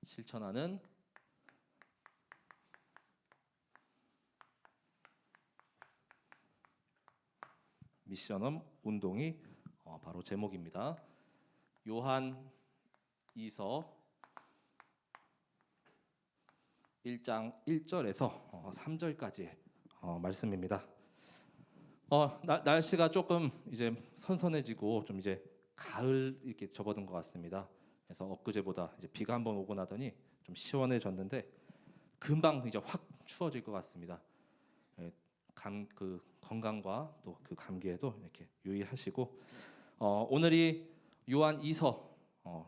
실천하는 미션홈 운동이 바로 제목입니다. 요한 2서 1장 1절에서 3절까지의 말씀입니다. 날씨가 조금 이제 선선해지고 좀 이제 가을 이렇게 접어든 것 같습니다. 그래서 엊그제보다 이제 비가 한번 오고 나더니 좀 시원해졌는데 금방 이제 확 추워질 것 같습니다. 그 건강과 또 그 감기에도 이렇게 유의하시고 오늘이 요한 2서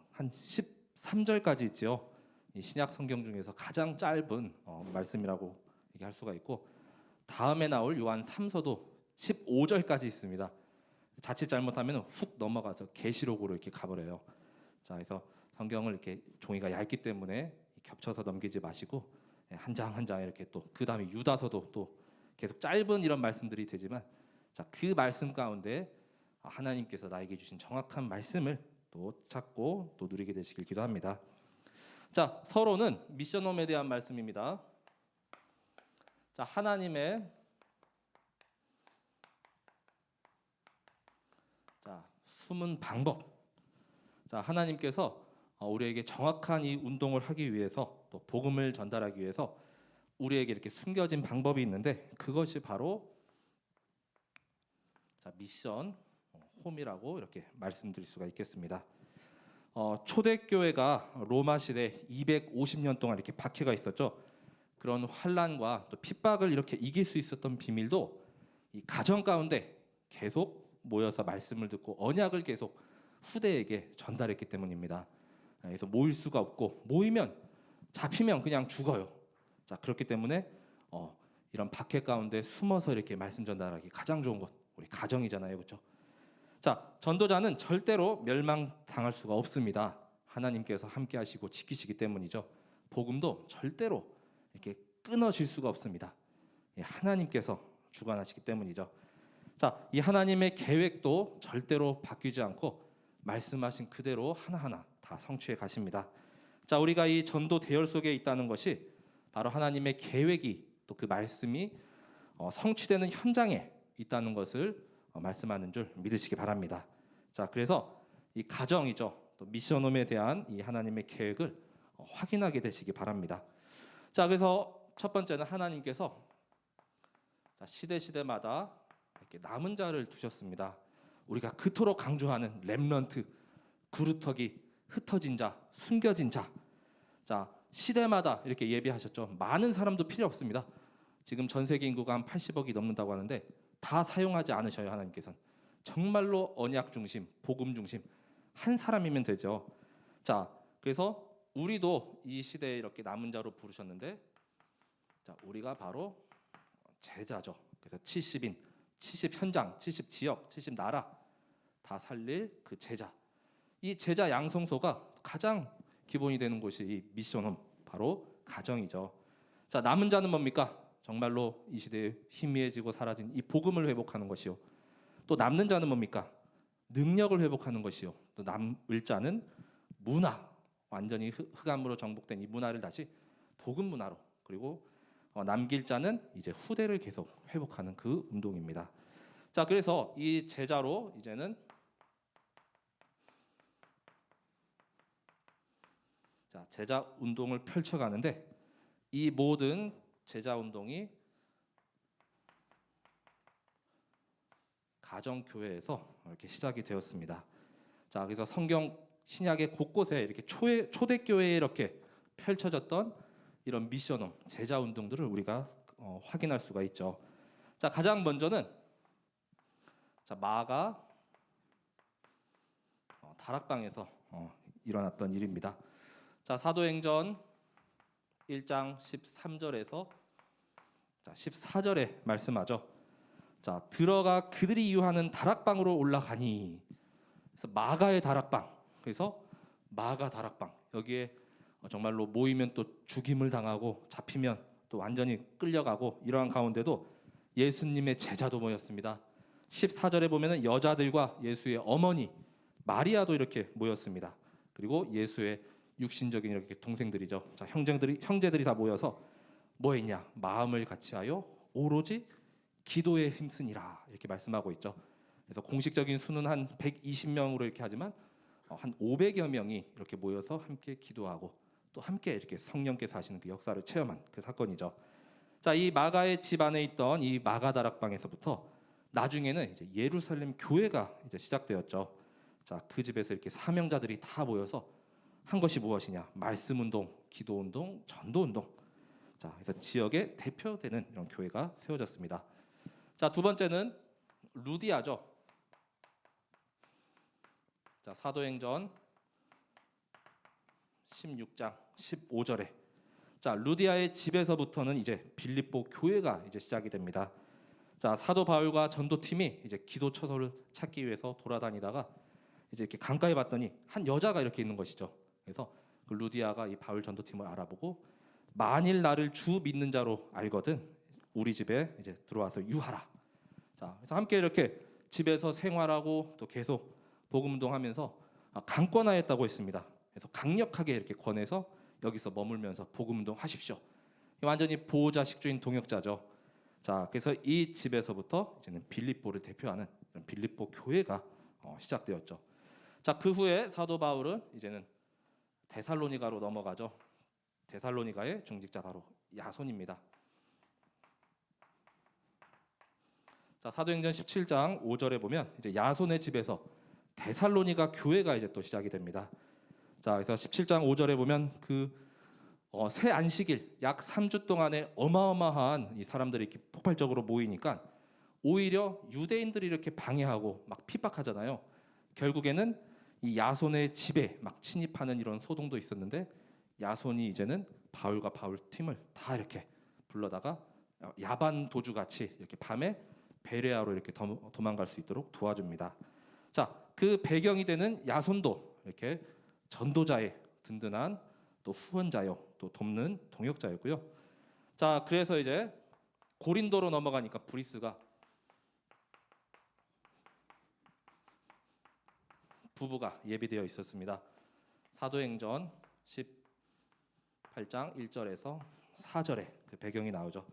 한 13절까지 있죠. 이 신약 성경 중에서 가장 짧은 말씀이라고 얘기할 수가 있고 다음에 나올 요한 3서도 15절까지 있습니다. 자칫 잘못하면 훅 넘어가서 계시록으로 이렇게 가버려요. 자, 그래서 성경을 이렇게 종이가 얇기 때문에 겹쳐서 넘기지 마시고 한 장 한 장 이렇게 또 그 다음에 유다서도 또 계속 짧은 이런 말씀들이 되지만 자, 그 말씀 가운데 하나님께서 나에게 주신 정확한 말씀을 또 찾고 또 누리게 되시길 기도합니다. 자, 서로는 미션홈에 대한 말씀입니다. 자, 하나님의 숨은 방법. 자, 하나님께서 우리에게 정확한 이 운동을 하기 위해서 또 복음을 전달하기 위해서 우리에게 이렇게 숨겨진 방법이 있는데 그것이 바로 미션 홈이라고 이렇게 말씀드릴 수가 있겠습니다. 초대교회가 로마 시대 250년 동안 이렇게 박해가 있었죠. 그런 환란과 또 핍박을 이렇게 이길 수 있었던 비밀도 이 가정 가운데 계속 모여서 말씀을 듣고 언약을 계속 후대에게 전달했기 때문입니다. 그래서 모일 수가 없고 모이면 잡히면 그냥 죽어요. 자, 그렇기 때문에 이런 박해 가운데 숨어서 이렇게 말씀 전달하기 가장 좋은 것 우리 가정이잖아요, 그렇죠? 자, 전도자는 절대로 멸망당할 수가 없습니다. 하나님께서 함께하시고 지키시기 때문이죠. 복음도 절대로 이렇게 끊어질 수가 없습니다. 하나님께서 주관하시기 때문이죠. 자, 이 하나님의 계획도 절대로 바뀌지 않고 말씀하신 그대로 하나하나 다 성취해 가십니다. 자, 우리가 이 전도 대열 속에 있다는 것이 바로 하나님의 계획이 또 그 말씀이 성취되는 현장에 있다는 것을 말씀하는 줄 믿으시기 바랍니다. 자, 그래서 이 가정이죠. 또 미션홈에 대한 이 하나님의 계획을 확인하게 되시기 바랍니다. 자, 그래서 첫 번째는 하나님께서 시대마다 이렇게 남은 자를 두셨습니다. 우리가 그토록 강조하는 렘넌트, 구루터기, 흩어진 자, 숨겨진 자. 자, 시대마다 이렇게 예비하셨죠. 많은 사람도 필요 없습니다. 지금 전 세계 인구가 한 80억이 넘는다고 하는데 다 사용하지 않으셔요. 하나님께서는 정말로 언약 중심, 복음 중심 한 사람이면 되죠. 자, 그래서 우리도 이 시대에 이렇게 남은 자로 부르셨는데 자, 우리가 바로 제자죠. 그래서 70인, 70 현장, 70 지역, 70 나라 다 살릴 그 제자. 이 제자 양성소가 가장 기본이 되는 곳이 이 미션홈, 바로 가정이죠. 자, 남은 자는 뭡니까? 정말로 이 시대에 희미해지고 사라진 이 복음을 회복하는 것이요. 또 남는 자는 뭡니까? 능력을 회복하는 것이요. 또 남을 자는 문화, 완전히 흑암으로 정복된 이 문화를 다시 복음 문화로, 그리고 남길 자는 이제 후대를 계속 회복하는 그 운동입니다. 자, 그래서 이 제자로 이제는 제자 운동을 펼쳐가는데 이 모든 제자 운동이 가정교회에서 이렇게 시작이 되었습니다. 자, 그래서 성경 신약의 곳곳에 이렇게 초대교회에 이렇게 펼쳐졌던 이런 미션홈, 제자 운동들을 우리가 확인할 수가 있죠. 자, 가장 먼저는 마가 다락방에서 일어났던 일입니다. 자, 사도행전 1장 13절에서 14절에 말씀하죠. 자, 들어가 그들이 유하는 다락방으로 올라가니. 그래서 마가의 다락방. 그래서 마가 다락방. 여기에 정말로 모이면 또 죽임을 당하고 잡히면 또 완전히 끌려가고 이러한 가운데도 예수님의 제자도 모였습니다. 14절에 보면은 여자들과 예수의 어머니 마리아도 이렇게 모였습니다. 그리고 예수의 육신적인 이렇게 동생들이죠. 자, 형제들이 다 모여서 뭐 했냐? 마음을 같이하여 오로지 기도에 힘쓰니라 이렇게 말씀하고 있죠. 그래서 공식적인 수는 한 120명으로 이렇게 하지만 한 500여 명이 이렇게 모여서 함께 기도하고 또 함께 이렇게 성령께서 하시는 그 역사를 체험한 그 사건이죠. 자, 이 마가의 집 안에 있던 이 마가 다락방에서부터 나중에는 이제 예루살렘 교회가 이제 시작되었죠. 자, 그 집에서 이렇게 사명자들이 다 모여서 한 것이 무엇이냐? 말씀 운동, 기도 운동, 전도 운동. 자, 그래서 지역의 대표되는 이런 교회가 세워졌습니다. 자, 두 번째는 루디아죠. 자, 사도행전 16장 15절에 자, 루디아의 집에서부터는 이제 빌립보 교회가 이제 시작이 됩니다. 자, 사도 바울과 전도팀이 이제 기도 처소를 찾기 위해서 돌아다니다가 이제 이렇게 강가에 봤더니 한 여자가 이렇게 있는 것이죠. 그래서 그 루디아가 이 바울 전도팀을 알아보고 만일 나를 주 믿는 자로 알거든 우리 집에 이제 들어와서 유하라. 자, 그래서 함께 이렇게 집에서 생활하고 또 계속 복음 운동하면서 강권하였다고 했습니다. 그래서 강력하게 이렇게 권해서 여기서 머물면서 복음 운동 하십시오. 완전히 보호자식주인 동역자죠. 자, 그래서 이 집에서부터 이제는 빌립보를 대표하는 빌립보 교회가 시작되었죠. 자, 그 후에 사도 바울은 이제는 데살로니가로 넘어가죠. 데살로니가의 중직자 바로 야손입니다. 자, 사도행전 17장 5절에 보면 이제 야손의 집에서 데살로니가 교회가 이제 또 시작이 됩니다. 자, 그래서 17장 5절에 보면 새 안식일 약 3주 동안에 어마어마한 이 사람들이 이렇게 폭발적으로 모이니까 오히려 유대인들이 이렇게 방해하고 막 핍박하잖아요. 결국에는 이 야손의 집에 막 침입하는 이런 소동도 있었는데 야손이 이제는 바울과 바울 팀을 다 이렇게 불러다가 야반 도주 같이 이렇게 밤에 베레아로 이렇게 도망갈 수 있도록 도와줍니다. 자, 그 배경이 되는 야손도 이렇게 전도자의 든든한 또 후원자요, 또 돕는 동역자였고요. 자, 그래서 이제 고린도로 넘어가니까 브리스가 부부가 예비되어 있었습니다. 사도행전 18장 1절에서 4절에 그 배경이 나오죠.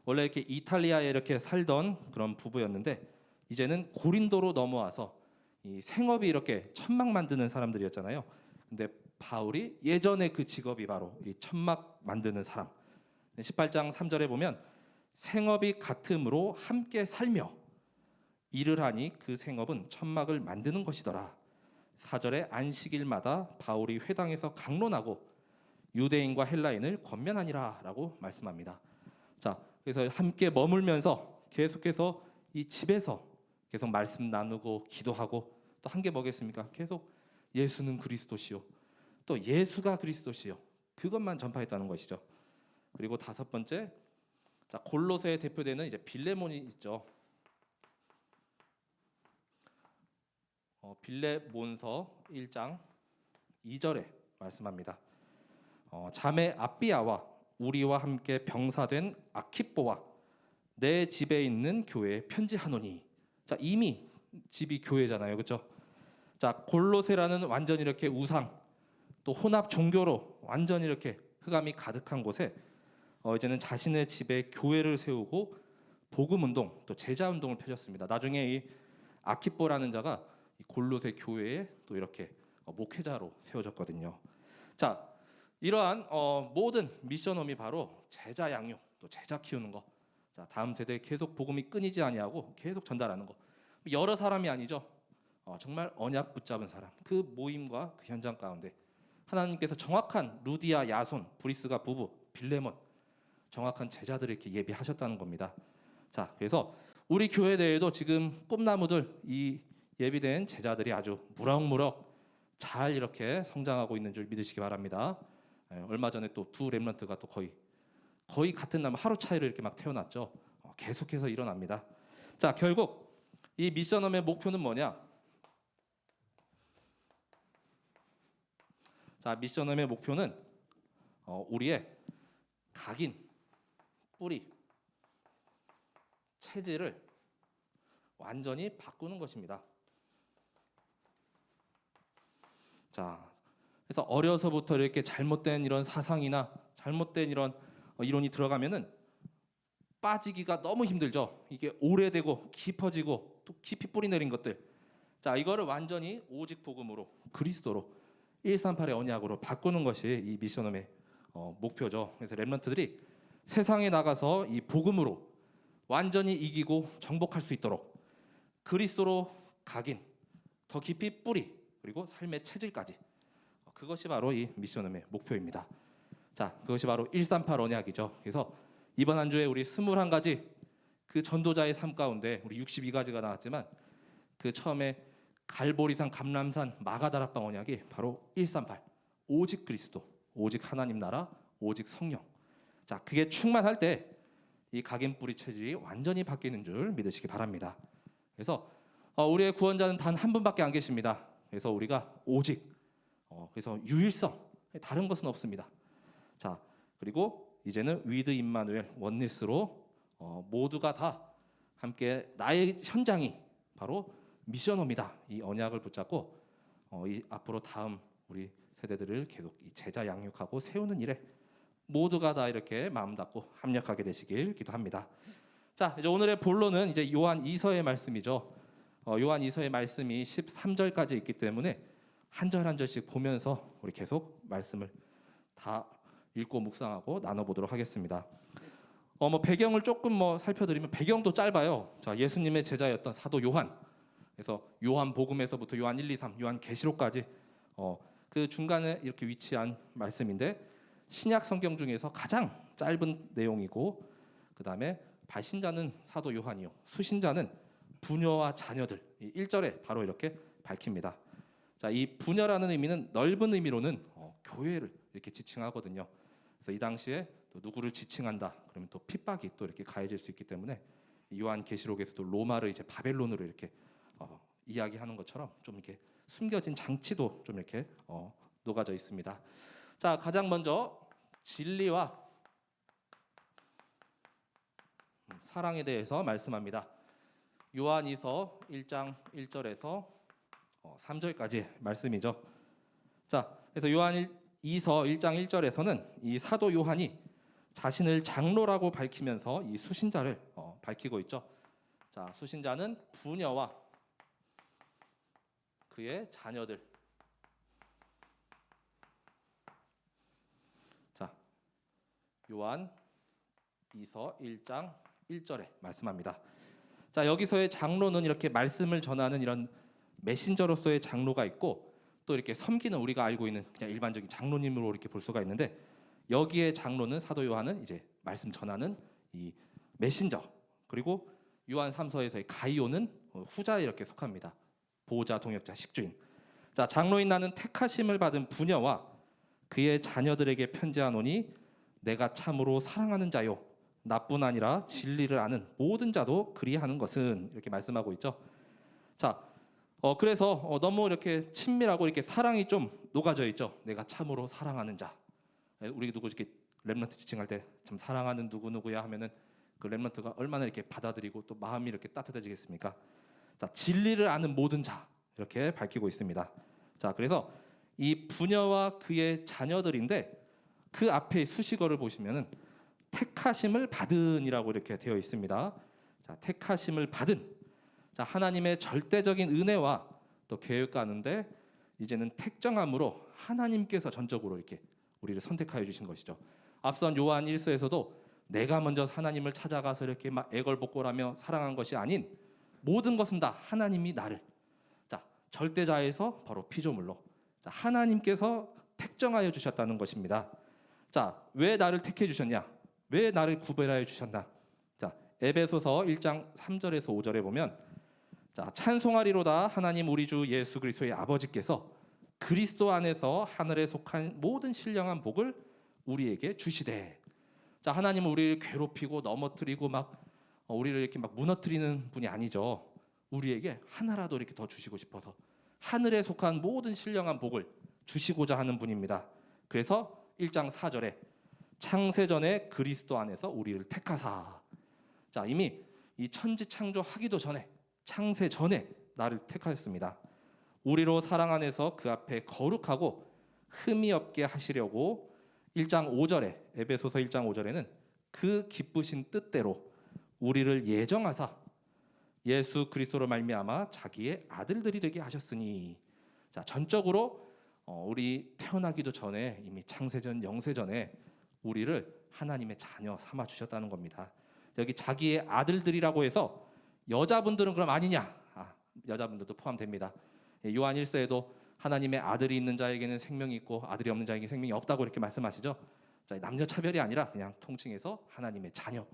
원래 이렇게 이탈리아에 이렇게 살던 그런 부부였는데 이제는 고린도로 넘어와서 이 생업이 이렇게 천막 만드는 사람들이었잖아요. 근데 바울이 예전에 그 직업이 바로 이 천막 만드는 사람. 18장 3절에 보면 생업이 같음으로 함께 살며 일을 하니 그 생업은 천막을 만드는 것이더라. 4절에 안식일마다 바울이 회당에서 강론하고 유대인과 헬라인을 권면하니라라고 말씀합니다. 자, 그래서 함께 머물면서 계속해서 이 집에서 계속 말씀 나누고 기도하고 또 한 게 뭐겠습니까? 계속 예수는 그리스도시요. 또 예수가 그리스도시요. 그것만 전파했다는 것이죠. 그리고 다섯 번째, 자, 골로새에 대표되는 이제 빌레몬이 있죠. 빌레몬서 1장 2절에 말씀합니다. 자매 아비아와 우리와 함께 병사된 아키뽀와 내 집에 있는 교회에 편지하노니. 자, 이미 집이 교회잖아요, 그렇죠? 자, 골로새라는 완전 이렇게 우상 또 혼합 종교로 완전 이렇게 흑암이 가득한 곳에 이제는 자신의 집에 교회를 세우고 복음 운동 또 제자 운동을 펼쳤습니다. 나중에 이 아키뽀라는 자가 이 골로새 교회에 또 이렇게 목회자로 세워졌거든요. 자, 이러한 모든 미션홈이 바로 제자 양육 또 제자 키우는 거. 자, 다음 세대에 계속 복음이 끊이지 아니하고 계속 전달하는 거. 여러 사람이 아니죠. 정말 언약 붙잡은 사람. 그 모임과 그 현장 가운데 하나님께서 정확한 루디아, 야손, 브리스가 부부, 빌레몬 정확한 제자들을 이렇게 예비하셨다는 겁니다. 자, 그래서 우리 교회 내에도 지금 꿈나무들 이 예비된 제자들이 아주 무럭무럭 잘 이렇게 성장하고 있는 줄 믿으시기 바랍니다. 얼마 전에 또 두 렘넌트가 또 거의 같은 나무 하루 차이로 이렇게 막 태어났죠. 계속해서 일어납니다. 자, 결국 이 미션홈의 목표는 뭐냐? 자, 미션홈의 목표는 우리의 각인, 뿌리, 체질을 완전히 바꾸는 것입니다. 자, 그래서 어려서부터 이렇게 잘못된 이런 사상이나 잘못된 이런 이론이 들어가면은 빠지기가 너무 힘들죠. 이게 오래되고 깊어지고 또 깊이 뿌리 내린 것들. 자, 이거를 완전히 오직 복음으로 그리스도로 138의 언약으로 바꾸는 것이 이 미션홈의 목표죠. 그래서 렘넌트들이 세상에 나가서 이 복음으로 완전히 이기고 정복할 수 있도록 그리스도로 각인, 더 깊이 뿌리, 그리고 삶의 체질까지, 그것이 바로 이 미션홈의 목표입니다. 자, 그것이 바로 138 언약이죠. 그래서 이번 한 주에 우리 21가지 그 전도자의 삶 가운데 우리 62가지가 나왔지만 그 처음에 갈보리산, 감람산, 마가다락방 언약이 바로 138 오직 그리스도, 오직 하나님 나라, 오직 성령. 자, 그게 충만할 때 이 각인 뿌리 체질이 완전히 바뀌는 줄 믿으시기 바랍니다. 그래서 우리의 구원자는 단 한 분밖에 안 계십니다. 그래서 우리가 오직 그래서 유일성, 다른 것은 없습니다. 자, 그리고 이제는 위드 임마누엘 원니스로 모두가 다 함께 나의 현장이 바로 미션홈이다. 이 언약을 붙잡고 이 앞으로 다음 우리 세대들을 계속 이 제자 양육하고 세우는 일에 모두가 다 이렇게 마음 닫고 합력하게 되시길 기도합니다. 자, 이제 오늘의 본론은 이제 요한 2서의 말씀이죠. 요한 2서의 말씀이 13절까지 있기 때문에 한 절 한 절씩 보면서 우리 계속 말씀을 다 읽고 묵상하고 나눠보도록 하겠습니다. 배경을 조금 살펴드리면 배경도 짧아요. 자, 예수님의 제자였던 사도 요한. 그래서 요한 복음에서부터 요한 1, 2, 3, 요한 계시록까지 그 중간에 이렇게 위치한 말씀인데 신약 성경 중에서 가장 짧은 내용이고 그다음에 발신자는 사도 요한이요. 수신자는 부녀와 자녀들. 1절에 바로 이렇게 밝힙니다. 자, 이 부녀라는 의미는 넓은 의미로는 교회를 이렇게 지칭하거든요. 그래서 이 당시에 또 누구를 지칭한다 그러면 또 핍박이 또 이렇게 가해질 수 있기 때문에 요한 계시록에서도 로마를 이제 바벨론으로 이렇게 이야기하는 것처럼 좀 이렇게 숨겨진 장치도 좀 이렇게 녹아져 있습니다. 자, 가장 먼저 진리와 사랑에 대해서 말씀합니다. 요한이서 1장 1절에서 3절까지 말씀이죠. 자, 그래서 요한 2서 1장 1절에서는 이 사도 요한이 자신을 장로라고 밝히면서 이 수신자를 밝히고 있죠. 자, 수신자는 부녀와 그의 자녀들. 자, 요한 2서 1장 1절에 말씀합니다. 자, 여기서의 장로는 이렇게 말씀을 전하는 이런 메신저로서의 장로가 있고 또 이렇게 섬기는 우리가 알고 있는 그냥 일반적인 장로님으로 이렇게 볼 수가 있는데 여기에 장로는 사도 요한은 이제 말씀 전하는 이 메신저, 그리고 요한 3서에서의 가이오는 후자에 이렇게 속합니다. 보호자, 동역자, 식주인. 자, 장로인 나는 택하심을 받은 부녀와 그의 자녀들에게 편지하노니 내가 참으로 사랑하는 자요 나뿐 아니라 진리를 아는 모든 자도 그리하는 것은, 이렇게 말씀하고 있죠. 자, 그래서 너무 이렇게 친밀하고 이렇게 사랑이 좀 녹아져 있죠. 내가 참으로 사랑하는 자. 우리 누구 이렇게 렘넌트 지칭할 때 참 사랑하는 누구누구야 하면은 그 렘넌트가 얼마나 이렇게 받아들이고 또 마음이 이렇게 따뜻해지겠습니까? 자, 진리를 아는 모든 자, 이렇게 밝히고 있습니다. 자, 그래서 이 부녀와 그의 자녀들인데 그 앞에 수식어를 보시면은 택하심을 받은이라고 이렇게 되어 있습니다. 자, 택하심을 받은. 자, 하나님의 절대적인 은혜와 또 계획 가운데 이제는 택정함으로 하나님께서 전적으로 이렇게 우리를 선택하여 주신 것이죠. 앞선 요한 1서에서도 내가 먼저 하나님을 찾아가서 이렇게 막 애걸복걸하며 사랑한 것이 아닌 모든 것은 다 하나님이 나를, 자, 절대자에서 바로 피조물로, 자, 하나님께서 택정하여 주셨다는 것입니다. 자, 왜 나를 택해 주셨냐? 왜 나를 구별하여 주셨나? 자, 에베소서 1장 3절에서 5절에 보면 자, 찬송하리로다 하나님 우리 주 예수 그리스도의 아버지께서 그리스도 안에서 하늘에 속한 모든 신령한 복을 우리에게 주시되. 자, 하나님은 우리를 괴롭히고 넘어뜨리고 막 우리를 이렇게 막 무너뜨리는 분이 아니죠. 우리에게 하나라도 이렇게 더 주시고 싶어서 하늘에 속한 모든 신령한 복을 주시고자 하는 분입니다. 그래서 1장 4절에 창세전에 그리스도 안에서 우리를 택하사. 자, 이미 이 천지 창조하기도 전에, 창세 전에 나를 택하였습니다. 우리로 사랑 안에서 그 앞에 거룩하고 흠이 없게 하시려고 1장 5절에 에베소서 1장 5절에는 그 기쁘신 뜻대로 우리를 예정하사 예수 그리스도로 말미암아 자기의 아들들이 되게 하셨으니. 자, 전적으로 우리 태어나기도 전에 이미 창세전 영세전에 우리를 하나님의 자녀 삼아 주셨다는 겁니다. 여기 자기의 아들들이라고 해서 여자분들은 그럼 아니냐? 여자분들도 포함됩니다. 요한 1서에도 하나님의 아들이 있는 자에게는 생명이 있고 아들이 없는 자에게 생명이 없다고 이렇게 말씀하시죠. 자, 남녀 차별이 아니라 그냥 통칭해서 하나님의 자녀.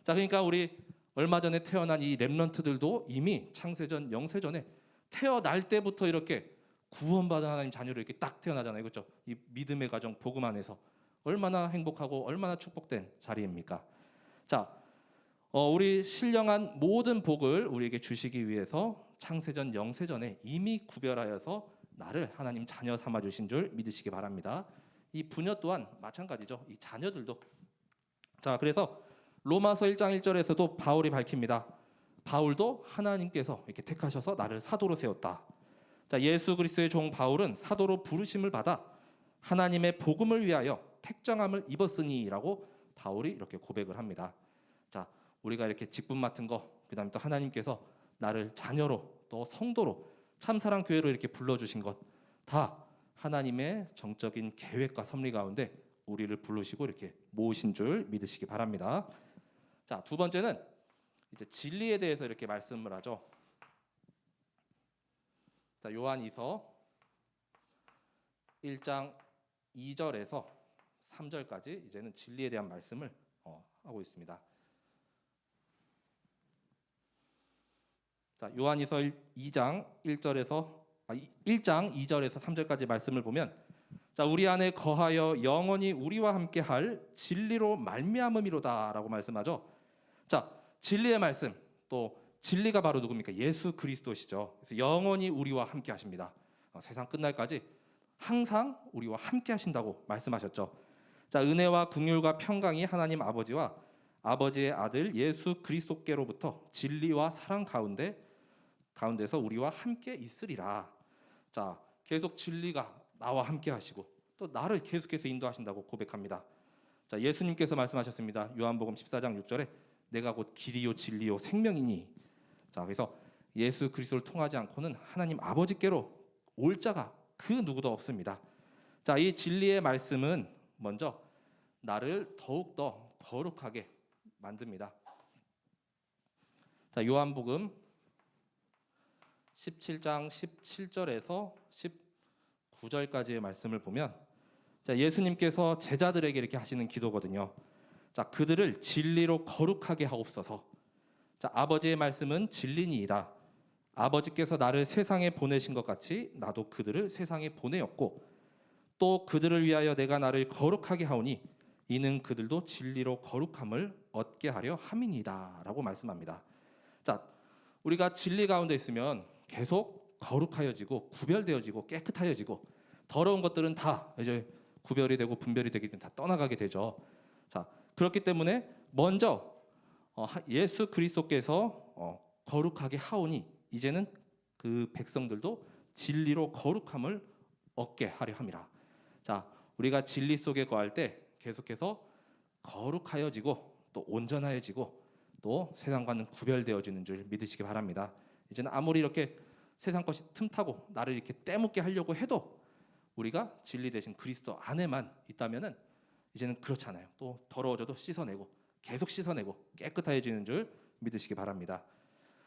자, 그러니까 우리 얼마 전에 태어난 이 렘넌트들도 이미 창세전 영세전에 태어날 때부터 이렇게 구원받은 하나님 자녀로 이렇게 딱 태어나잖아요, 그렇죠? 이 믿음의 가정 복음 안에서 얼마나 행복하고 얼마나 축복된 자리입니까? 자, 우리 신령한 모든 복을 우리에게 주시기 위해서 창세전 영세전에 이미 구별하여서 나를 하나님 자녀 삼아 주신 줄 믿으시기 바랍니다. 이 부녀 또한 마찬가지죠. 이 자녀들도. 자, 그래서 로마서 1장 1절에서도 바울이 밝힙니다. 바울도 하나님께서 이렇게 택하셔서 나를 사도로 세웠다. 자, 예수 그리스도의 종 바울은 사도로 부르심을 받아 하나님의 복음을 위하여 택정함을 입었으니라고 바울이 이렇게 고백을 합니다. 자, 우리가 이렇게 직분 맡은 거, 그다음에 또 하나님께서 나를 자녀로 또 성도로 참사랑 교회로 이렇게 불러주신 것 다 하나님의 정적인 계획과 섭리 가운데 우리를 부르시고 이렇게 모으신 줄 믿으시기 바랍니다. 자, 두 번째는 이제 진리에 대해서 이렇게 말씀을 하죠. 자, 요한이서 1장 2절에서 3절까지 이제는 진리에 대한 말씀을 하고 있습니다. 자, 요한이서 2장 1장 2절에서 3절까지 말씀을 보면, 자, 우리 안에 거하여 영원히 우리와 함께 할 진리로 말미암음이로다라고 말씀하죠. 자, 진리의 말씀, 또 진리가 바로 누굽니까? 예수 그리스도시죠. 그래서 영원히 우리와 함께 하십니다. 세상 끝날까지 항상 우리와 함께 하신다고 말씀하셨죠. 자, 은혜와 긍휼과 평강이 하나님 아버지와 아버지의 아들 예수 그리스도께로부터 진리와 사랑 가운데서 우리와 함께 있으리라. 자, 계속 진리가 나와 함께 하시고 또 나를 계속해서 인도하신다고 고백합니다. 자, 예수님께서 말씀하셨습니다. 요한복음 14장 6절에 내가 곧 길이요 진리요 생명이니. 자, 그래서 예수 그리스도를 통하지 않고는 하나님 아버지께로 올 자가 그 누구도 없습니다. 자, 이 진리의 말씀은 먼저 나를 더욱더 거룩하게 만듭니다. 자, 요한복음 17장 17절에서 19절까지의 말씀을 보면, 자, 예수님께서 제자들에게 이렇게 하시는 기도거든요. 자, 그들을 진리로 거룩하게 하옵소서. 자, 아버지의 말씀은 진리니이다. 아버지께서 나를 세상에 보내신 것 같이 나도 그들을 세상에 보내었고 또 그들을 위하여 내가 나를 거룩하게 하오니 이는 그들도 진리로 거룩함을 얻게 하려 함이니이다라고 말씀합니다. 자, 우리가 진리 가운데 있으면 계속 거룩하여지고 구별되어지고 깨끗하여지고 더러운 것들은 다 이제 구별이 되고 분별이 되기 때문에 다 떠나가게 되죠. 자, 그렇기 때문에 먼저 예수 그리스도께서 거룩하게 하오니 이제는 그 백성들도 진리로 거룩함을 얻게 하려 함이라. 자, 우리가 진리 속에 거할 때 계속해서 거룩하여지고 또 온전하여지고 또 세상과는 구별되어지는 줄 믿으시기 바랍니다. 이제는 아무리 이렇게 세상 것이 틈타고 나를 이렇게 떼묻게 하려고 해도 우리가 진리 대신 그리스도 안에만 있다면은 이제는 그렇잖아요. 또 더러워져도 씻어내고 계속 씻어내고 깨끗해지는 줄 믿으시기 바랍니다.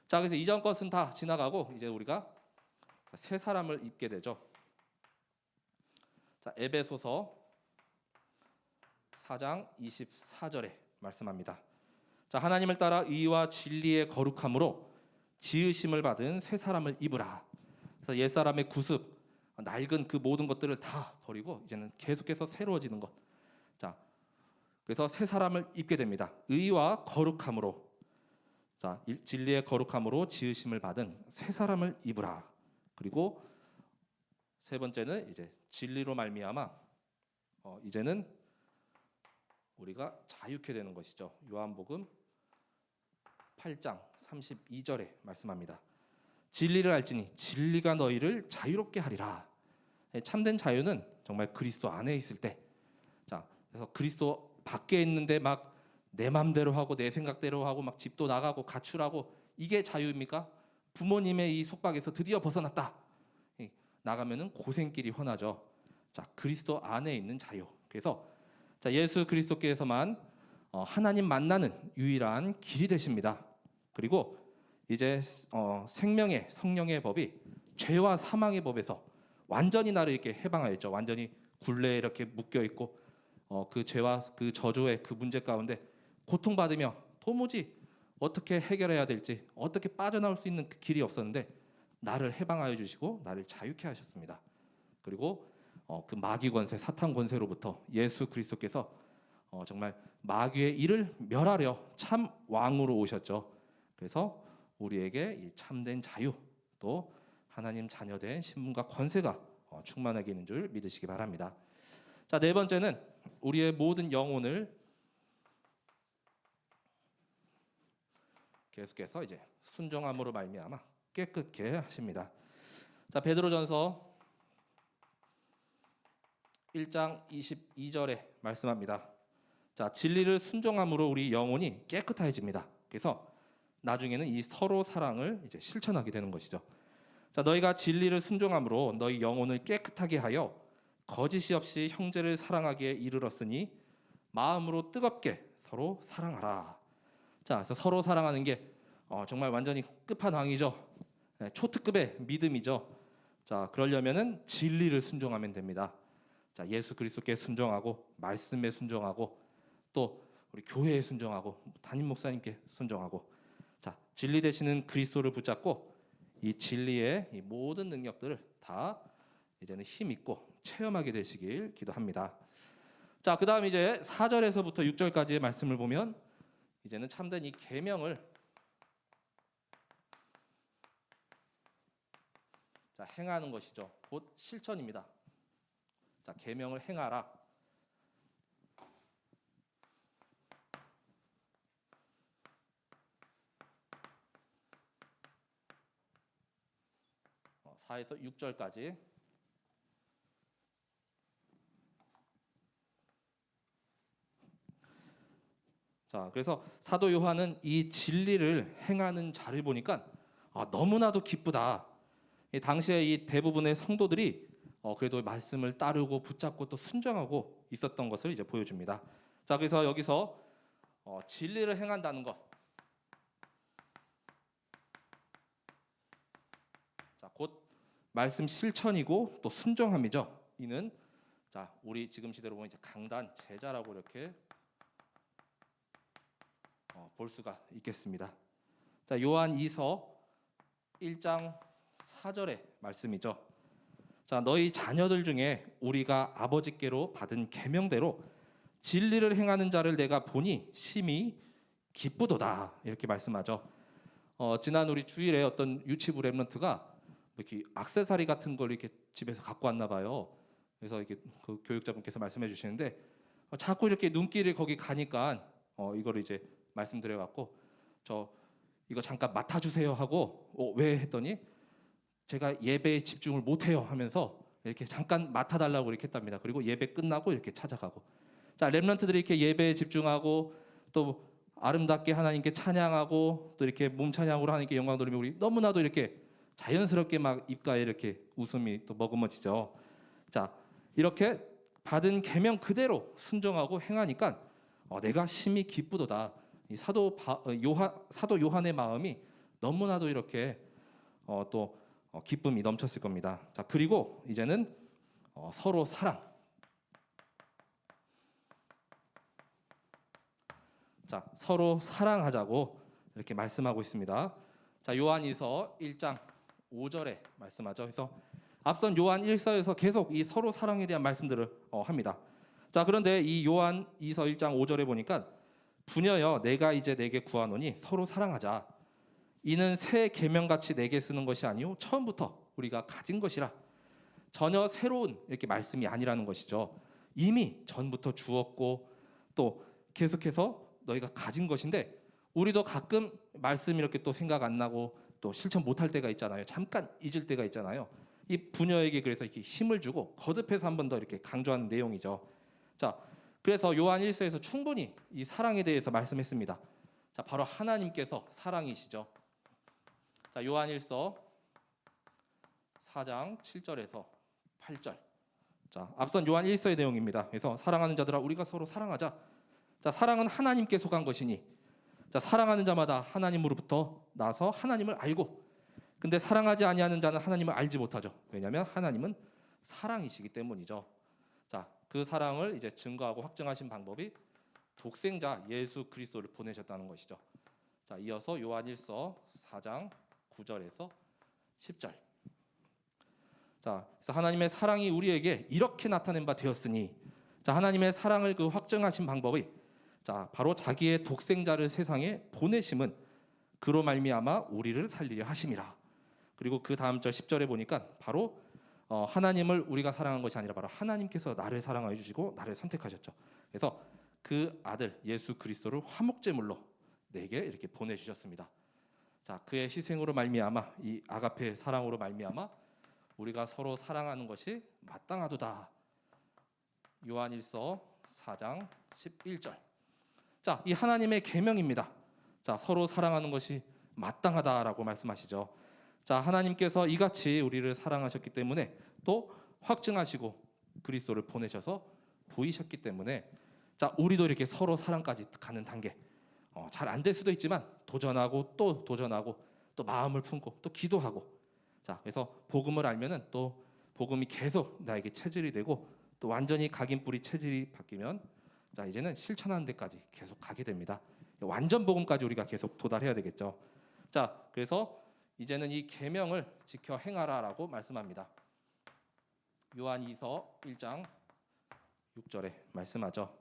자, 그래서 이전 것은 다 지나가고 이제 우리가 새 사람을 입게 되죠. 자, 에베소서 4장 24절에 말씀합니다. 자, 하나님을 따라 의와 진리의 거룩함으로 지으심을 받은 새 사람을 입으라. 그래서 옛 사람의 구습, 낡은 그 모든 것들을 다 버리고 이제는 계속해서 새로워지는 것. 자, 그래서 새 사람을 입게 됩니다. 의와 거룩함으로, 자, 진리의 거룩함으로 지으심을 받은 새 사람을 입으라. 그리고 세 번째는 이제 진리로 말미암아 이제는 우리가 자유케 되는 것이죠. 요한복음 8장 32절에 말씀합니다. 진리를 알지니 진리가 너희를 자유롭게 하리라. 참된 자유는 정말 그리스도 안에 있을 때, 자, 그래서 그리스도 밖에 있는데 막 내 맘대로 하고 내 생각대로 하고 막 집도 나가고 가출하고 이게 자유입니까? 부모님의 이 속박에서 드디어 벗어났다. 나가면은 고생길이 훤하죠. 자, 그리스도 안에 있는 자유. 그래서 자, 예수 그리스도께서만 하나님 만나는 유일한 길이 되십니다. 그리고 이제 생명의 성령의 법이 죄와 사망의 법에서 완전히 나를 이렇게 해방하였죠. 완전히 굴레에 이렇게 묶여 있고 그 죄와 그 저주의 그 문제 가운데 고통받으며 도무지 어떻게 해결해야 될지 어떻게 빠져나올 수 있는 그 길이 없었는데 나를 해방하여 주시고 나를 자유케 하셨습니다. 그리고 그 마귀 권세, 사탄 권세로부터 예수 그리스도께서 정말 마귀의 일을 멸하려 참 왕으로 오셨죠. 그래서 우리에게 이 참된 자유 또 하나님 자녀된 신분과 권세가 충만하게 있는 줄 믿으시기 바랍니다. 자, 네 번째는 우리의 모든 영혼을 계속해서 이제 순종함으로 말미암아 깨끗게 하십니다. 자, 베드로전서 1장 22절에 말씀합니다. 자, 진리를 순종함으로 우리 영혼이 깨끗해집니다. 그래서 나중에는 이 서로 사랑을 이제 실천하게 되는 것이죠. 자, 너희가 진리를 순종함으로 너희 영혼을 깨끗하게 하여 거짓이 없이 형제를 사랑하기에 이르렀으니 마음으로 뜨겁게 서로 사랑하라. 자, 그래서 서로 사랑하는 게 정말 완전히 끝판왕이죠. 초특급의 믿음이죠. 자, 그러려면은 진리를 순종하면 됩니다. 자, 예수 그리스도께 순종하고 말씀에 순종하고 또 우리 교회에 순종하고 담임 목사님께 순종하고 자, 진리 되시는 그리스도를 붙잡고 이 진리의 이 모든 능력들을 다 이제는 힘 있고 체험하게 되시길 기도합니다. 자, 그다음 이제 4절에서부터 6절까지의 말씀을 보면 이제는 참된 이 계명을 자, 행하는 것이죠. 곧 실천입니다. 자, 계명을 행하라. 어, 4에서 6절까지. 자, 그래서 사도 요한은 이 진리를 행하는 자를 보니까 너무나도 기쁘다. 당시에 이 대부분의 성도들이 그래도 말씀을 따르고 붙잡고 또 순종하고 있었던 것을 이제 보여줍니다. 자, 그래서 여기서 진리를 행한다는 것, 자, 곧 말씀 실천이고 또 순종함이죠. 이는 자, 우리 지금 시대로 보면 이제 강단 제자라고 이렇게 볼 수가 있겠습니다. 자, 요한 2서 1장 4절의 말씀이죠. 자, 너희 자녀들 중에 우리가 아버지께로 받은 계명대로 진리를 행하는 자를 내가 보니 심히 기쁘도다 이렇게 말씀하죠. 지난 우리 주일에 어떤 유치부 랩런트가 이렇게 액세서리 같은 걸 이렇게 집에서 갖고 왔나 봐요. 그래서 이렇게 그 교육자분께서 말씀해 주시는데 자꾸 이렇게 눈길이 거기 가니까 이거를 이제 말씀드려 갖고 저 이거 잠깐 맡아주세요 하고 왜 했더니 제가 예배에 집중을 못해요 하면서 이렇게 잠깐 맡아달라고 이렇게 했답니다. 그리고 예배 끝나고 이렇게 찾아가고 자, 렘넌트들이 이렇게 예배에 집중하고 또 아름답게 하나님께 찬양하고 또 이렇게 몸 찬양으로 하나님께 영광 돌리며 우리 너무나도 이렇게 자연스럽게 막 입가에 이렇게 웃음이 또 머금어지죠. 자, 이렇게 받은 계명 그대로 순종하고 행하니까 내가 심히 기쁘도다. 이 사도 요한의 마음이 너무나도 이렇게 또 기쁨이 넘쳤을 겁니다. 자, 그리고 이제는 서로 사랑. 자, 서로 사랑하자고 이렇게 말씀하고 있습니다. 자, 요한이서 1장 5절에 말씀하죠. 그래서 앞선 요한 1서에서 계속 이 서로 사랑에 대한 말씀들을 합니다. 자, 그런데 이 요한 2서 1장 5절에 보니까 부녀여 내가 이제 내게 구하노니 서로 사랑하자. 이는 새 계명같이 내게 쓰는 것이 아니요 처음부터 우리가 가진 것이라. 전혀 새로운 이렇게 말씀이 아니라는 것이죠. 이미 전부터 주었고 또 계속해서 너희가 가진 것인데 우리도 가끔 말씀 이렇게 또 생각 안 나고 또 실천 못할 때가 있잖아요. 잠깐 잊을 때가 있잖아요. 이 부녀에게 그래서 이렇게 힘을 주고 거듭해서 한 번 더 이렇게 강조하는 내용이죠. 자, 그래서 요한 1서에서 충분히 이 사랑에 대해서 말씀했습니다. 자, 바로 하나님께서 사랑이시죠. 자, 요한 1서 4장 7절에서 8절. 자, 앞선 요한 1서의 내용입니다. 그래서 사랑하는 자들아 우리가 서로 사랑하자. 자, 사랑은 하나님께 속한 것이니 자, 사랑하는 자마다 하나님으로부터 나서 하나님을 알고 근데 사랑하지 아니하는 자는 하나님을 알지 못하죠. 왜냐하면 하나님은 사랑이시기 때문이죠. 자, 그 사랑을 이제 증거하고 확증하신 방법이 독생자 예수 그리스도를 보내셨다는 것이죠. 자, 이어서 요한 1서 4장 9절에서 10절. 자, 그래서 하나님의 사랑이 우리에게 이렇게 나타낸 바 되었으니 자, 하나님의 사랑을 그 확증하신 방법이 자, 바로 자기의 독생자를 세상에 보내심은 그로 말미암아 우리를 살리려 하심이라. 그리고 그 다음 절 10절에 보니까 바로 하나님을 우리가 사랑한 것이 아니라 바로 하나님께서 나를 사랑하여 주시고 나를 선택하셨죠. 그래서 그 아들 예수 그리스도를 화목제물로 내게 이렇게 보내주셨습니다. 자, 그의 희생으로 말미암아 이 아가페의 사랑으로 말미암아 우리가 서로 사랑하는 것이 마땅하도다. 요한 1서 4장 11절. 자, 이 하나님의 계명입니다. 자, 서로 사랑하는 것이 마땅하다라고 말씀하시죠. 자, 하나님께서 이같이 우리를 사랑하셨기 때문에 또 확증하시고 그리스도를 보내셔서 보이셨기 때문에 자, 우리도 이렇게 서로 사랑까지 가는 단계 잘 안 될 수도 있지만 도전하고 또 도전하고 또 마음을 품고 또 기도하고 자, 그래서 복음을 알면은 또 복음이 계속 나에게 체질이 되고 또 완전히 각인 뿌리 체질이 바뀌면 자, 이제는 실천하는 데까지 계속 가게 됩니다. 완전 복음까지 우리가 계속 도달해야 되겠죠. 자, 그래서 이제는 이 계명을 지켜 행하라라고 말씀합니다. 요한 2서 1장 6절에 말씀하죠.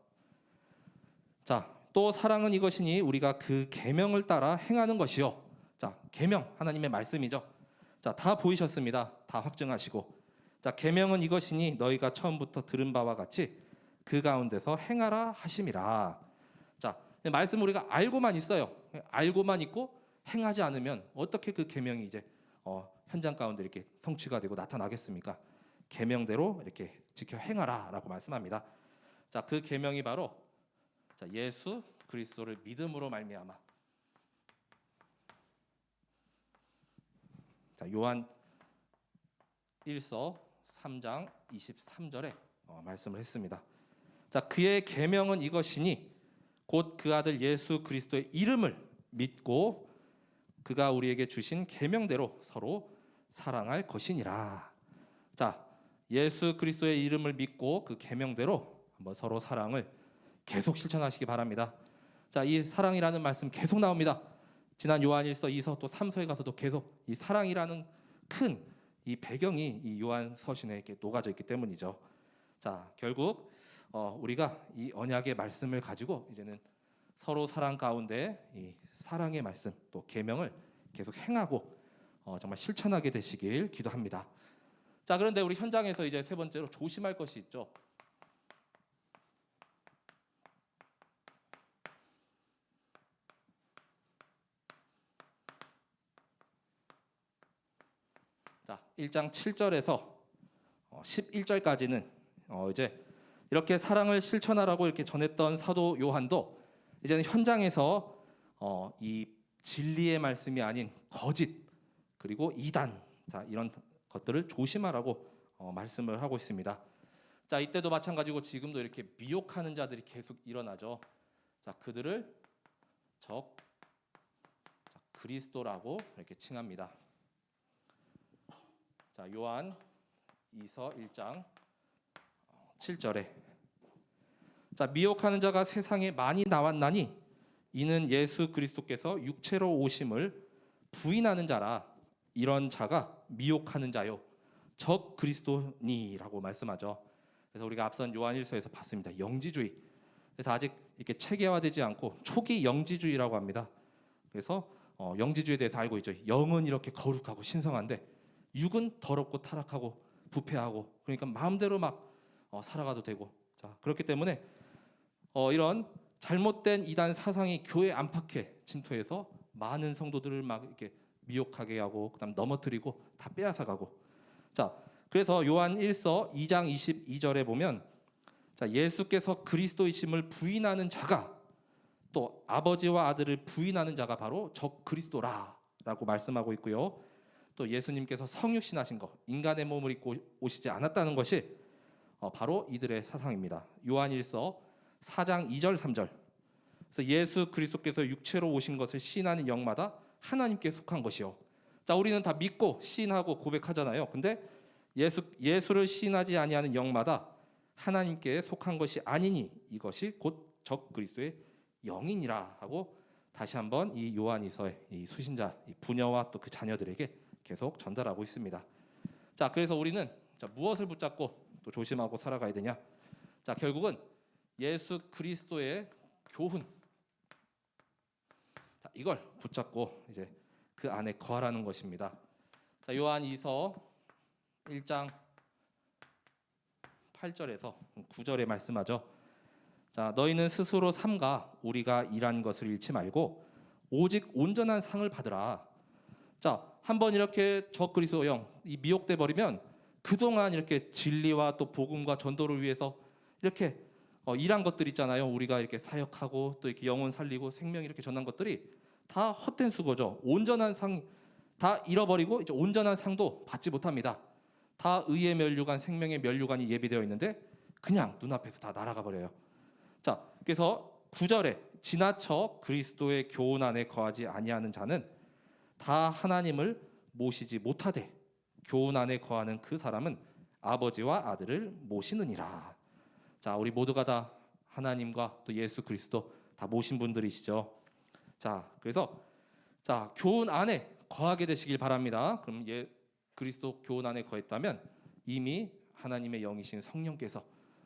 자, 또 사랑은 이것이니 우리가 그 계명을 따라 행하는 것이요. 자, 계명 하나님의 말씀이죠. 자, 다 보이셨습니다. 다 확증하시고. 자, 계명은 이것이니 너희가 처음부터 들은 바와 같이 그 가운데서 행하라 하심이라. 자, 말씀 우리가 알고만 있어요. 알고만 있고 행하지 않으면 어떻게 그 계명이 이제 현장 가운데 이렇게 성취가 되고 나타나겠습니까? 계명대로 이렇게 지켜 행하라라고 말씀합니다. 자, 그 계명이 바로 자, 예수 그리스도를 믿음으로 말미암아. 자, 요한 1서 3장 23절에 말씀을 했습니다. 자, 그의 계명은 이것이니 곧 그 아들 예수 그리스도의 이름을 믿고 그가 우리에게 주신 계명대로 서로 사랑할 것이니라. 자, 예수 그리스도의 이름을 믿고 그 계명대로 한번 서로 사랑을 계속 실천하시기 바랍니다. 자, 이 사랑이라는 말씀 계속 나옵니다. 지난 요한 1서, 2서 또 3서에 가서도 계속 이 사랑이라는 큰 이 배경이 이 요한 서신에 이렇게 녹아져 있기 때문이죠. 자, 결국 우리가 이 언약의 말씀을 가지고 이제는 서로 사랑 가운데 이 사랑의 말씀 또 계명을 계속 행하고 정말 실천하게 되시길 기도합니다. 자, 그런데 우리 현장에서 이제 세 번째로 조심할 것이 있죠. 자, 1장 7절에서 11절까지는 이제 이렇게 사랑을 실천하라고 이렇게 전했던 사도 요한도 이제는 현장에서 이 진리의 말씀이 아닌 거짓 그리고 이단 자, 이런 것들을 조심하라고 말씀을 하고 있습니다. 자, 이때도 마찬가지고 지금도 이렇게 미혹하는 자들이 계속 일어나죠. 자, 그들을 적 그리스도라고 이렇게 칭합니다. 자, 요한 2서 1장 7절에 자, 미혹하는 자가 세상에 많이 나왔나니 이는 예수 그리스도께서 육체로 오심을 부인하는 자라. 이런 자가 미혹하는 자요 적 그리스도니라고 말씀하죠. 그래서 우리가 앞선 요한 1서에서 봤습니다. 영지주의. 그래서 아직 이렇게 체계화되지 않고 초기 영지주의라고 합니다. 그래서 영지주의에 대해서 알고 있죠. 영은 이렇게 거룩하고 신성한데 육은 더럽고 타락하고 부패하고 그러니까 마음대로 막 살아가도 되고 자, 그렇기 때문에 이런 잘못된 이단 사상이 교회 안팎에 침투해서 많은 성도들을 막 이렇게 미혹하게 하고 그다음 넘어뜨리고 다 빼앗아가고 자, 그래서 요한 1서 2장 22절에 보면 자, 예수께서 그리스도이심을 부인하는 자가 또 아버지와 아들을 부인하는 자가 바로 적 그리스도라라고 말씀하고 있고요. 또 예수님께서 성육신하신 것, 인간의 몸을 입고 오시지 않았다는 것이 바로 이들의 사상입니다. 요한 1서 4장 2절 3절. 그래서 예수 그리스도께서 육체로 오신 것을 시인하는 영마다 하나님께 속한 것이요. 자, 우리는 다 믿고 시인하고 고백하잖아요. 근데 예수를 시인하지 아니하는 영마다 하나님께 속한 것이 아니니 이것이 곧 적 그리스도의 영이니라 하고 다시 한번 이 요한이서의 이 수신자 이 부녀와 또 그 자녀들에게 계속 전달하고 있습니다. 자, 그래서 우리는 무엇을 붙잡고 또 조심하고 살아가야 되냐? 자, 결국은 예수 그리스도의 교훈. 자, 이걸 붙잡고 이제 그 안에 거하라는 것입니다. 자, 요한이서 1장 8절에서 9절에 말씀하죠. 자, 너희는 스스로 삼가 우리가 일한 것을 잃지 말고 오직 온전한 상을 받으라. 자, 한번 이렇게 적 그리스도 영 이 미혹돼 버리면 그동안 이렇게 진리와 또 복음과 전도를 위해서 이렇게 일한 것들 있잖아요. 우리가 이렇게 사역하고 또 이렇게 영혼 살리고 생명 이렇게 전한 것들이 다 헛된 수고죠. 온전한 상 다 잃어버리고 이제 온전한 상도 받지 못합니다. 다 의의 면류관, 생명의 면류관이 예비되어 있는데 그냥 눈앞에서 다 날아가 버려요. 자, 그래서 9절에 지나쳐 그리스도의 교훈 안에 거하지 아니하는 자는 다 하나님을 모시지 못하되 교훈 안에 거하는 그 사람은 아버지와 아들을 모시느니라. 자, 우리 모두가 다 하나님과 또 예수 그리스도 다 모신 분들이시죠. 자, 그래서 자, 교훈 안에 거하게 되시길 바랍니다. 그럼 그리스도 교훈 안에 거했다면 이미 하나님의 영이신 성령께서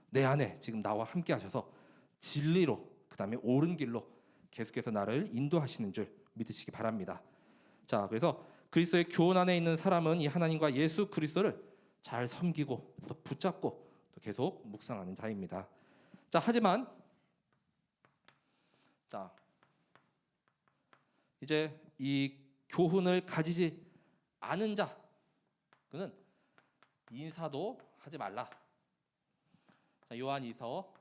내 안에 지금 나와 함께 하셔서 진리로 그다음에 옳은 길로 계속해서 나를 인도하시는 줄 믿으시기 바랍니다. 자, 그래서 그리스도의 교훈 안에 있는 사람은 이 하나님과 예수 그리스도를 잘 섬기고 또 붙잡고 또 계속 묵상하는 자입니다. 자, 하지만 자, 이제 이 교훈을 가지지 않은 자 그는 인사도 하지 말라. 자, 요한이서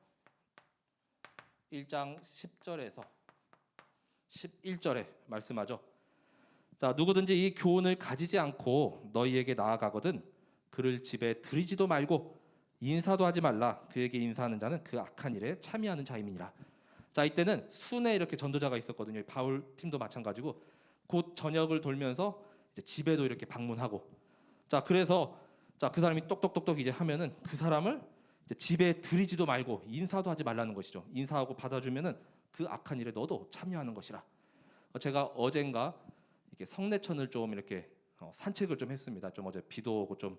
1장 10절에서 11절에 말씀하죠. 자, 누구든지 이 교훈을 가지지 않고 너희에게 나아가거든 그를 집에 들이지도 말고 인사도 하지 말라. 그에게 인사하는 자는 그 악한 일에 참여하는 자임이니라. 자, 이때는 순회 이렇게 전도자가 있었거든요. 바울 팀도 마찬가지고 곧 전역을 돌면서 이제 집에도 이렇게 방문하고 자, 그래서 자, 그 사람이 똑똑똑똑 이제 하면은 그 사람을 이제 집에 들이지도 말고 인사도 하지 말라는 것이죠. 인사하고 받아주면은 그 악한 일에 너도 참여하는 것이라. 제가 어젠가 이렇게 성내천을 좀 이렇게 산책을 좀 했습니다. 좀 어제 비도 오고 좀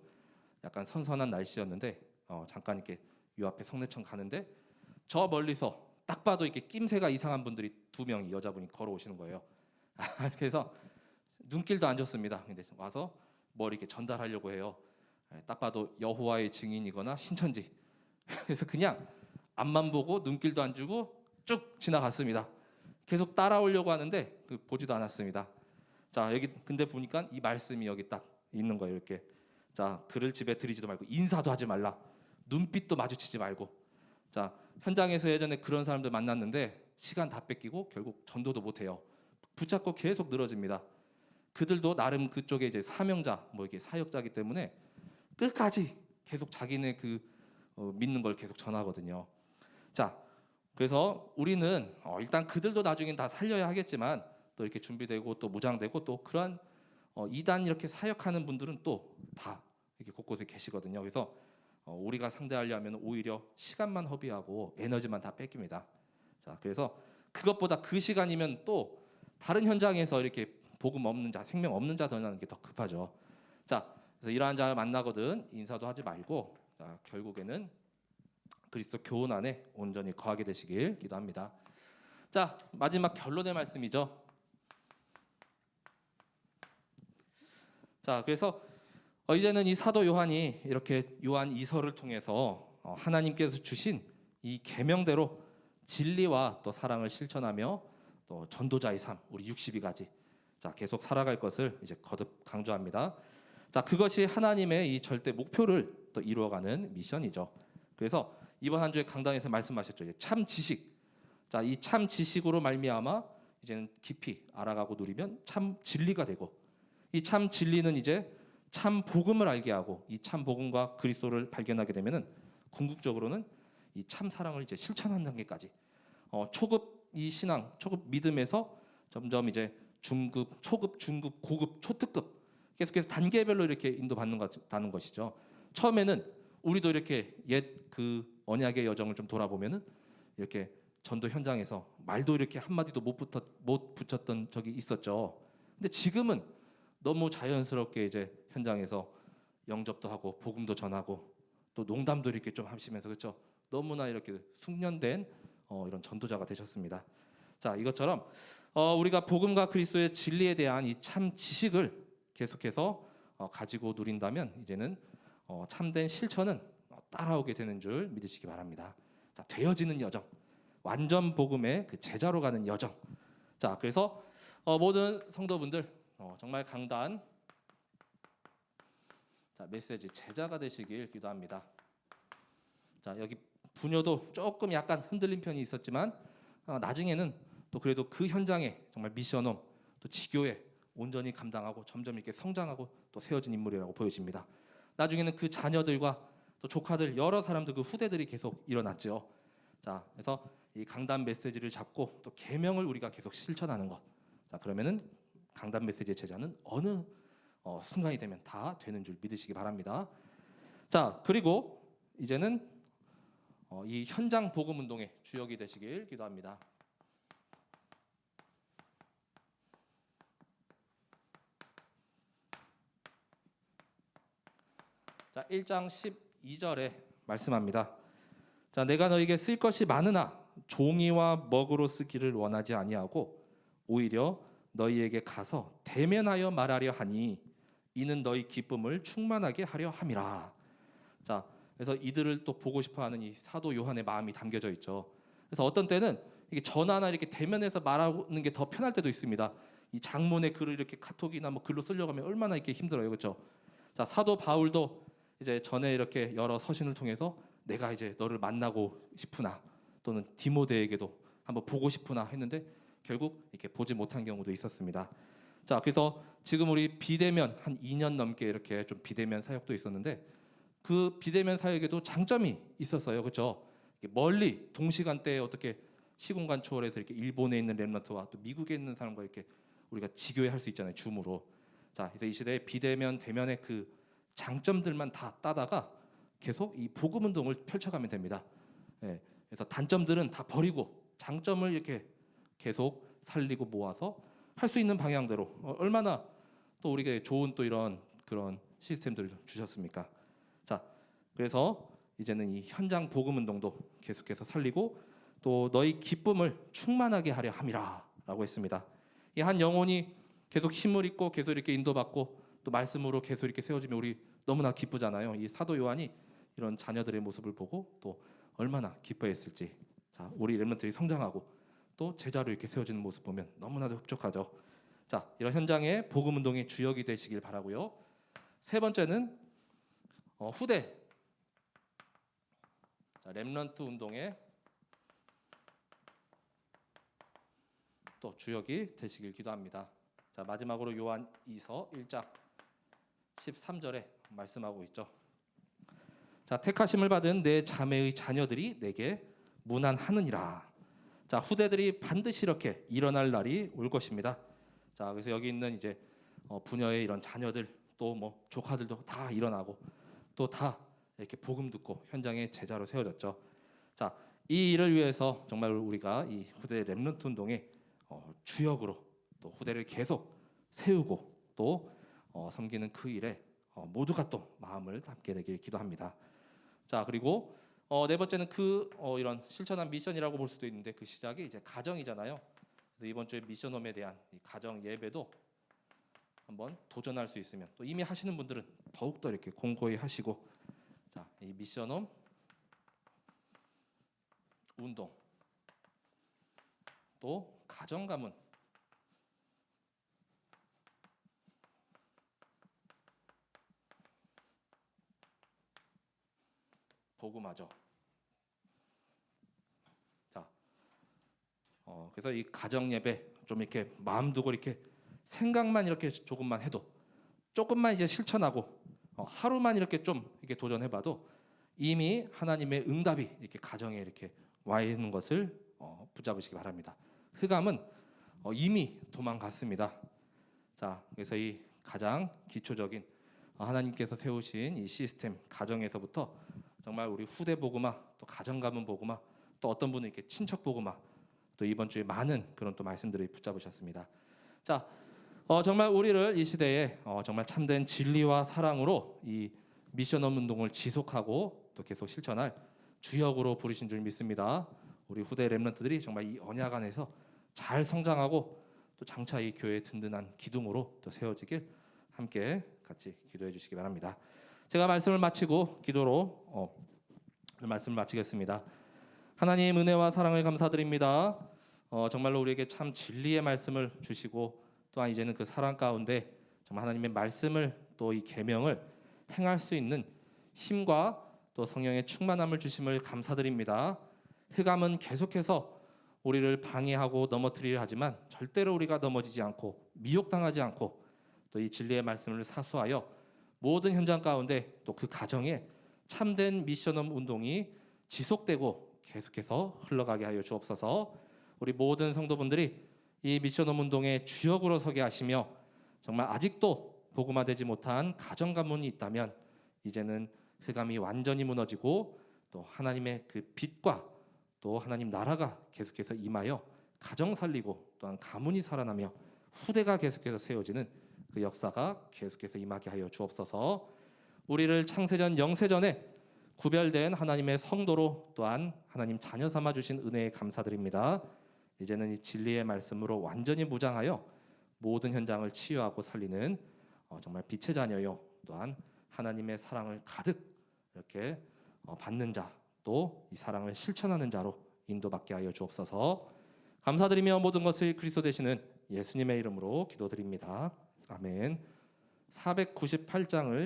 약간 선선한 날씨였는데 잠깐 이렇게 요 앞에 성내천 가는데 저 멀리서 딱 봐도 이렇게 낌새가 이상한 분들이 두 명이 여자분이 걸어오시는 거예요. 그래서 눈길도 안 좋습니다. 근데 와서 뭘 이렇게 전달하려고 해요. 딱 봐도 여호와의 증인이거나 신천지. 그래서 그냥 앞만 보고 눈길도 안 주고 쭉 지나갔습니다. 계속 따라오려고 하는데 보지도 않았습니다. 자, 여기 근데 보니까 이 말씀이 여기 딱 있는 거예요. 이렇게 자, 그를 집에 들이지도 말고 인사도 하지 말라. 눈빛도 마주치지 말고. 자, 현장에서 예전에 그런 사람들 만났는데 시간 다 뺏기고 결국 전도도 못 해요. 붙잡고 계속 늘어집니다. 그들도 나름 그쪽에 이제 사명자, 뭐 이게 사역자이기 때문에 끝까지 계속 자기네 믿는 걸 계속 전하거든요. 자, 그래서 우리는 일단 그들도 나중엔 다 살려야 하겠지만 또 이렇게 준비되고 또 무장되고 또 그러한 이단 이렇게 사역하는 분들은 또 다 이렇게 곳곳에 계시거든요. 그래서 우리가 상대하려면 오히려 시간만 허비하고 에너지만 다 뺏깁니다. 자, 그래서 그것보다 그 시간이면 또 다른 현장에서 이렇게 복음 없는 자, 생명 없는 자 전하는 게 더 급하죠. 자, 그래서 이러한 자 만나거든 인사도 하지 말고 자, 결국에는 그리스도 교훈 안에 온전히 거하게 되시길 기도합니다. 자, 마지막 결론의 말씀이죠. 자, 그래서 이제는 이 사도 요한이 이렇게 요한 이서를 통해서 하나님께서 주신 이 계명대로 진리와 또 사랑을 실천하며 또 전도자의 삶 우리 62가지 자, 계속 살아갈 것을 이제 거듭 강조합니다. 자, 그것이 하나님의 이 절대 목표를 또 이루어가는 미션이죠. 그래서 이번 한 주에 강단에서 말씀하셨죠. 참 지식. 자, 이 참 지식으로 말미암아 이제는 깊이 알아가고 누리면 참 진리가 되고, 이 참 진리는 이제 참 복음을 알게 하고, 이 참 복음과 그리스도를 발견하게 되면은 궁극적으로는 이 참 사랑을 이제 실천하는 단계까지, 초급 이 신앙, 초급 믿음에서 점점 이제 중급, 초급, 중급, 고급, 초특급 계속해서 단계별로 이렇게 인도받는다는 것이죠. 처음에는 우리도 이렇게 옛 그 언약의 여정을 좀 돌아보면은 이렇게 전도 현장에서 말도 이렇게 한 마디도 못 붙였던 적이 있었죠. 근데 지금은 너무 자연스럽게 이제 현장에서 영접도 하고 복음도 전하고 또 농담도 이렇게 좀 하시면서, 그렇죠? 너무나 이렇게 숙련된 이런 전도자가 되셨습니다. 자, 이것처럼 우리가 복음과 그리스도의 진리에 대한 이 참 지식을 계속해서 가지고 누린다면 이제는 참된 실천은 따라오게 되는 줄 믿으시기 바랍니다. 자, 되어지는 여정, 완전 복음의 그 제자로 가는 여정. 자, 그래서 모든 성도분들 정말 강단, 자, 메시지 제자가 되시길 기도합니다. 자, 여기 부녀도 조금 약간 흔들린 편이 있었지만 나중에는 또 그래도 그 현장에 정말 미션홈 또 지교에 온전히 감당하고 점점 이렇게 성장하고 또 세워진 인물이라고 보여집니다. 나중에는 그 자녀들과 또 조카들, 여러 사람들, 그 후대들이 계속 일어났죠. 자, 그래서 이 강단 메시지를 잡고 또 계명을 우리가 계속 실천하는 것. 자, 그러면은 강단 메시지의 제자는 어느 순간이 되면 다 되는 줄 믿으시기 바랍니다. 자, 그리고 이제는 이 현장 복음 운동의 주역이 되시길 기도합니다. 자, 1장 12절에 말씀합니다. 자, 내가 너에게 쓸 것이 많으나 종이와 먹으로 쓰기를 원하지 아니하고 오히려 너희에게 가서 대면하여 말하려 하니 이는 너희 기쁨을 충만하게 하려 함이라. 자, 그래서 이들을 또 보고 싶어하는 이 사도 요한의 마음이 담겨져 있죠. 그래서 어떤 때는 이게 전화나 이렇게 대면해서 말하는 게 더 편할 때도 있습니다. 이 장문의 글을 이렇게 카톡이나 뭐 글로 쓰려고 하면 얼마나 이렇게 힘들어요, 그렇죠? 자, 사도 바울도 이제 전에 이렇게 여러 서신을 통해서 내가 이제 너를 만나고 싶으나 또는 디모데에게도 한번 보고 싶으나 했는데 결국 이렇게 보지 못한 경우도 있었습니다. 자, 그래서 지금 우리 비대면 한 2년 넘게 이렇게 좀 비대면 사역도 있었는데 그 비대면 사역에도 장점이 있었어요, 그렇죠? 멀리 동시간대에 어떻게 시공간 초월해서 이렇게 일본에 있는 렘넌트와 또 미국에 있는 사람과 이렇게 우리가 지교회 할 수 있잖아요, 줌으로. 자, 그래서 이 시대에 비대면 대면의 그 장점들만 다 따다가 계속 이 복음 운동을 펼쳐가면 됩니다. 예, 그래서 단점들은 다 버리고 장점을 이렇게 계속 살리고 모아서 할 수 있는 방향대로 얼마나 또 우리에게 좋은 또 이런 그런 시스템들을 주셨습니까? 자, 그래서 이제는 이 현장 복음 운동도 계속해서 살리고 또 너희 기쁨을 충만하게 하려 함이라라고 했습니다. 이 한 영혼이 계속 힘을 입고 계속 이렇게 인도받고 또 말씀으로 계속 이렇게 세워지면 우리 너무나 기쁘잖아요. 이 사도 요한이 이런 자녀들의 모습을 보고 또 얼마나 기뻐했을지. 자, 우리 렘넌트들이 성장하고 또 제자로 이렇게 세워지는 모습 보면 너무나도 흡족하죠. 자, 이런 현장의 복음 운동의 주역이 되시길 바라고요. 세 번째는 후대, 자, 렘넌트 운동의 또 주역이 되시길 기도합니다. 자, 마지막으로 요한 2서 1장 13절에 말씀하고 있죠. 자, 택하심을 받은 내 자매의 자녀들이 내게 문안하느니라. 자, 후대들이 반드시 이렇게 일어날 날이 올 것입니다. 자, 그래서 여기 있는 이제 부녀의 이런 자녀들 또 뭐 조카들도 다 일어나고 또 다 이렇게 복음 듣고 현장에 제자로 세워졌죠. 자, 이 일을 위해서 정말 우리가 이 후대 렘넌트 운동의 주역으로 또 후대를 계속 세우고 또 섬기는 그 일에 모두가 또 마음을 담게 되길 기도합니다. 자, 그리고 네 번째는 이런 실천한 미션이라고 볼 수도 있는데 그 시작이 이제 가정이잖아요. 그래서 이번 주에 미션홈에 대한 이 가정 예배도 한번 도전할 수 있으면 또 이미 하시는 분들은 더욱 더 이렇게 공고히 하시고, 자, 이 미션홈 운동 또 가정 가문 복음화죠. 자, 그래서 이 가정 예배 좀 이렇게 마음 두고 이렇게 생각만 이렇게 조금만 해도, 조금만 이제 실천하고 하루만 이렇게 좀 이렇게 도전해봐도 이미 하나님의 응답이 이렇게 가정에 이렇게 와 있는 것을 붙잡으시기 바랍니다. 흑암은 이미 도망갔습니다. 자, 그래서 이 가장 기초적인 하나님께서 세우신 이 시스템 가정에서부터 정말 우리 후대 복음화, 또 가정 가문 복음화, 또 어떤 분은 이렇게 친척 복음화, 또 이번 주에 많은 그런 또 말씀들을 붙잡으셨습니다. 자, 정말 우리를 이 시대에 정말 참된 진리와 사랑으로 이 미션홈 운동을 지속하고 또 계속 실천할 주역으로 부르신 줄 믿습니다. 우리 후대 렘넌트들이 정말 이 언약 안에서 잘 성장하고 또 장차 이 교회의 든든한 기둥으로 또 세워지길 함께 같이 기도해 주시기 바랍니다. 제가 말씀을 마치고 기도로 말씀을 마치겠습니다. 하나님 은혜와 사랑을 감사드립니다. 정말로 우리에게 참 진리의 말씀을 주시고 또한 이제는 그 사랑 가운데 정말 하나님의 말씀을 또 이 계명을 행할 수 있는 힘과 또 성령의 충만함을 주심을 감사드립니다. 흑암은 계속해서 우리를 방해하고 넘어뜨리려 하지만 절대로 우리가 넘어지지 않고 미혹당하지 않고 또 이 진리의 말씀을 사수하여 모든 현장 가운데 또 그 가정에 참된 미션홈 운동이 지속되고 계속해서 흘러가게 하여 주옵소서. 우리 모든 성도분들이 이 미션홈 운동의 주역으로 서게 하시며 정말 아직도 복음화되지 못한 가정 가문이 있다면 이제는 흑암이 완전히 무너지고 또 하나님의 그 빛과 또 하나님 나라가 계속해서 임하여 가정 살리고 또한 가문이 살아나며 후대가 계속해서 세워지는 그 역사가 계속해서 임하게 하여 주옵소서. 우리를 창세전 영세전에 구별된 하나님의 성도로 또한 하나님 자녀 삼아 주신 은혜에 감사드립니다. 이제는 이 진리의 말씀으로 완전히 무장하여 모든 현장을 치유하고 살리는 정말 빛의 자녀요 또한 하나님의 사랑을 가득 이렇게 받는 자, 또 이 사랑을 실천하는 자로 인도받게 하여 주옵소서. 감사드리며 모든 것을 그리스도 되시는 예수님의 이름으로 기도드립니다. 아멘. 498장을